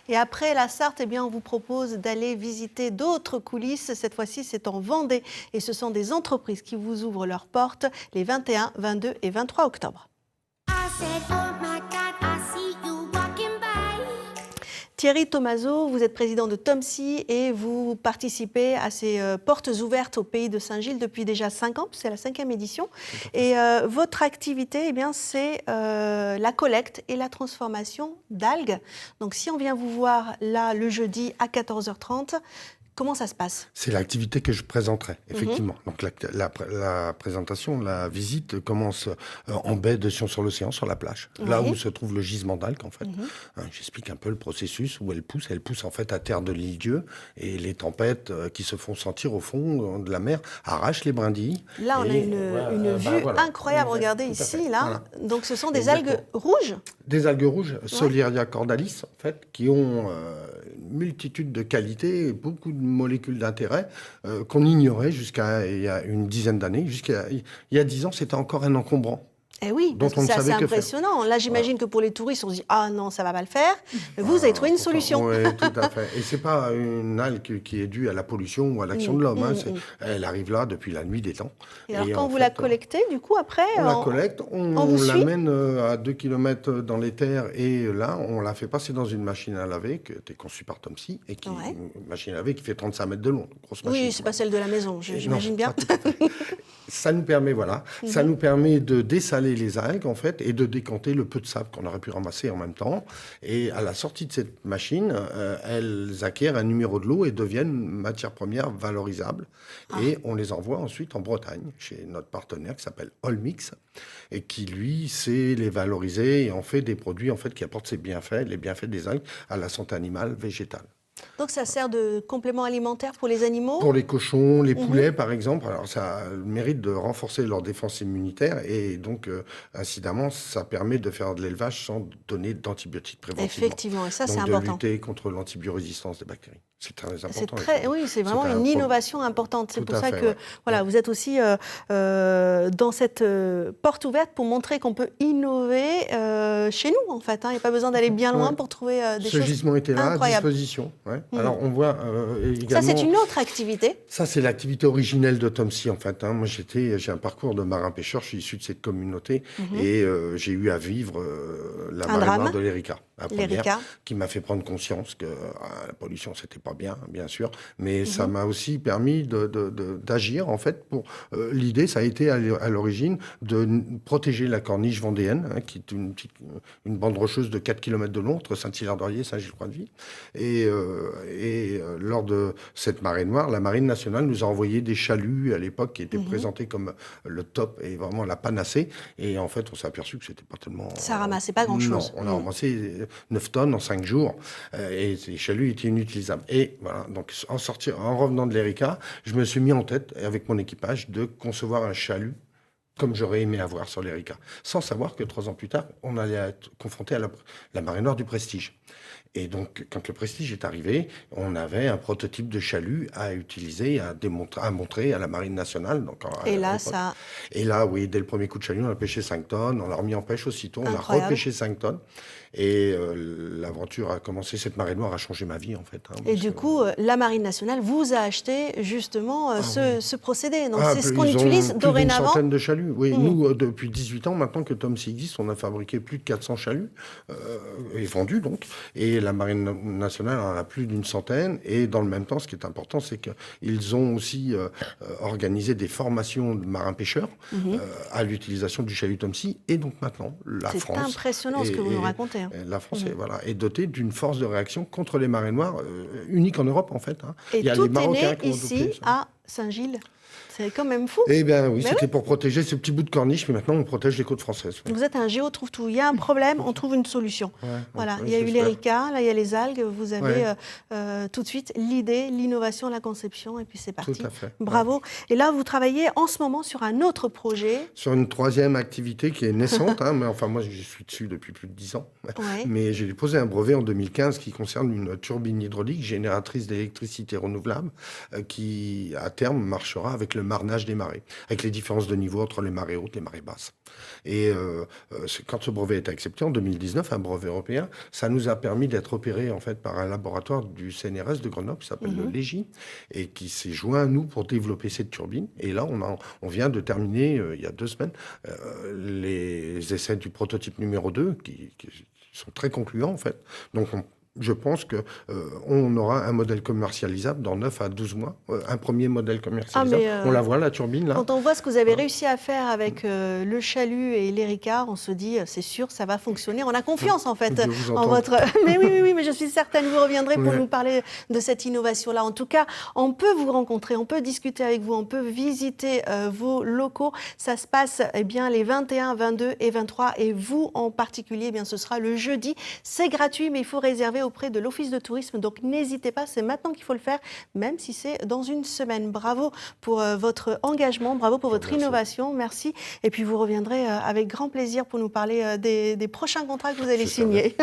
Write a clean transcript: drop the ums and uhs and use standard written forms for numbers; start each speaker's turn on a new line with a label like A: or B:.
A: Et après la Sarthe, eh bien, on vous propose d'aller visiter d'autres coulisses. Cette fois-ci, c'est en Vendée. Et ce sont des entreprises qui vous ouvrent leurs portes les 21, 22 et 23 octobre. Thierry Thomazeau, vous êtes président de TOMSy et vous participez à ces portes ouvertes au pays de Saint-Gilles depuis déjà 5 ans, c'est la 5e édition. Et votre activité, eh bien, c'est la collecte et la transformation d'algues. Donc si on vient vous voir là le jeudi à 14h30, comment ça se passe ?
B: C'est l'activité que je présenterai, effectivement. Donc la présentation, la visite commence en baie de Sion-sur-l'Océan, sur la plage, là où se trouve le gisement d'algues, en fait. J'explique un peu le processus où elle pousse. Elle pousse en fait à terre de l'île-dieu et les tempêtes qui se font sentir au fond de la mer arrachent les brindilles.
A: Là, on a une vue incroyable. Regardez ici, là. Voilà. Donc ce sont des algues rouges ?
B: Des algues rouges, Soliaria cordalis, en fait, qui ont une multitude de qualités, beaucoup de molécules d'intérêt qu'on ignorait jusqu'à il y a une dizaine d'années. Il y a 10 ans, c'était encore un encombrant.
A: Eh oui, parce que c'est assez impressionnant. Là, j'imagine que pour les touristes, on se dit « Ah non, ça ne va pas le faire ». Mais vous avez trouvé une solution.
B: Oui, tout à fait. Et ce n'est pas une algue qui est due à la pollution ou à l'action de l'homme. Elle arrive là depuis la nuit des temps.
A: Et alors, quand vous la collectez, du coup, après...
B: On la collecte, on l'amène à 2 km dans les terres. Et là, on la fait passer dans une machine à laver qui a été conçue par TOMSy. Et une machine à laver qui fait 35 mètres de long. Grosse machine.
A: Oui, ce n'est pas celle de la maison, j'imagine bien.
B: Ça nous permet, ça nous permet de dessaler les algues, en fait, et de décanter le peu de sable qu'on aurait pu ramasser en même temps. Et à la sortie de cette machine, elles acquièrent un numéro de lot et deviennent matière première valorisable. Et on les envoie ensuite en Bretagne, chez notre partenaire qui s'appelle Olmix, et qui, lui, sait les valoriser et en fait des produits en fait, qui apportent ses bienfaits, les bienfaits des algues, à la santé animale, végétale.
A: Donc ça sert de complément alimentaire pour les animaux ?
B: Pour les cochons, les poulets par exemple. Alors ça a le mérite de renforcer leur défense immunitaire et donc incidemment ça permet de faire de l'élevage sans donner d'antibiotiques préventivement.
A: Effectivement, et ça
B: donc,
A: c'est important.
B: De lutter contre l'antibiorésistance des bactéries. C'est très important.
A: Oui, c'est vraiment une innovation importante. C'est pour ça que voilà, vous êtes aussi dans cette porte ouverte pour montrer qu'on peut innover chez nous en fait. Il n'y a pas besoin d'aller bien loin pour trouver des choses incroyables.
B: Ce gisement était là à disposition. Alors on voit également...
A: Ça c'est une autre activité.
B: Ça c'est l'activité originelle de TOMSy en fait. Moi j'ai un parcours de marin-pêcheur, je suis issu de cette communauté et j'ai eu à vivre la marée noire de l'Erika. La première, qui m'a fait prendre conscience que la pollution, c'était pas bien sûr, mais ça m'a aussi permis d'agir, en fait. L'idée, ça a été à l'origine de protéger la corniche vendéenne, qui est une bande rocheuse de 4 km de long, entre Saint-Hilaire-d'Orier et Saint-Gilles-Croix-de-Vie. Et lors de cette marée noire, la Marine nationale nous a envoyé des chaluts, à l'époque, qui étaient présentés comme le top et vraiment la panacée. Et en fait, on s'est aperçu que c'était pas tellement...
A: Ça ramassait pas grand-chose.
B: Non, on a ramassé 9 tonnes en 5 jours, et ces chaluts étaient inutilisables. Et voilà, donc en revenant de l'Erika, je me suis mis en tête, avec mon équipage, de concevoir un chalut comme j'aurais aimé avoir sur l'Erika, sans savoir que 3 ans plus tard, on allait être confronté à la marée noire du Prestige. Et donc, quand le Prestige est arrivé, on avait un prototype de chalut à utiliser, à montrer à la Marine nationale. Donc,
A: et
B: là, oui, dès le premier coup de chalut, on a pêché 5 tonnes, on l'a remis en pêche aussitôt, on a repêché 5 tonnes. Et l'aventure a commencé, cette marée noire a changé ma vie, en fait.
A: Et du coup, la Marine nationale vous a acheté justement ce procédé. Donc, c'est ce qu'on utilise dorénavant.
B: Une centaine de chaluts. Oui, nous, depuis 18 ans, maintenant que TOMSy existe, on a fabriqué plus de 400 chaluts, et vendus donc. Et la Marine nationale en a plus d'une centaine. Et dans le même temps, ce qui est important, c'est qu'ils ont aussi organisé des formations de marins-pêcheurs à l'utilisation du chalut TOMSy. Et donc maintenant, la France...
A: C'est impressionnant ce que vous nous racontez.
B: La France est dotée d'une force de réaction contre les marées noires unique en Europe, en fait.
A: Et il y a tout est né ici, à Saint-Gilles. C'est quand même fou.
B: Eh bien oui, c'était pour protéger ce petit bout de corniche, mais maintenant on protège les côtes françaises.
A: Vous êtes un géo trouve-tout. Il y a un problème, on trouve une solution. Voilà, il y a eu l'Erika, là il y a les algues. Vous avez tout de suite l'idée, l'innovation, la conception, et puis c'est parti.
B: Tout à fait.
A: Bravo. Et là, vous travaillez en ce moment sur un autre projet.
B: Sur une 3e activité qui est naissante, mais enfin moi je suis dessus depuis plus de 10 ans. Mais j'ai déposé un brevet en 2015 qui concerne une turbine hydraulique génératrice d'électricité renouvelable qui a terme, marchera avec le marnage des marées, avec les différences de niveau entre les marées hautes et les marées basses. Et quand ce brevet est accepté en 2019, un brevet européen, ça nous a permis d'être opéré en fait par un laboratoire du CNRS de Grenoble qui s'appelle le Légi et qui s'est joint à nous pour développer cette turbine. Et là, on vient de terminer il y a 2 semaines les essais du prototype numéro 2 qui sont très concluants en fait. Donc je pense qu'on aura un modèle commercialisable dans 9 à 12 mois. Un premier modèle commercialisable. On la voit, la turbine, là.
A: Quand on voit ce que vous avez réussi à faire avec le chalut et l'Erika, on se dit, c'est sûr, ça va fonctionner. On a confiance, en fait, en votre... Mais oui, mais je suis certaine, vous reviendrez pour nous parler de cette innovation-là. En tout cas, on peut vous rencontrer, on peut discuter avec vous, on peut visiter vos locaux. Ça se passe les 21, 22 et 23. Et vous, en particulier, ce sera le jeudi. C'est gratuit, mais il faut réserver auprès de l'Office de tourisme. Donc n'hésitez pas, c'est maintenant qu'il faut le faire, même si c'est dans une semaine. Bravo pour votre engagement, bravo pour votre innovation, merci. Et puis vous reviendrez avec grand plaisir pour nous parler des prochains contrats que vous allez signer.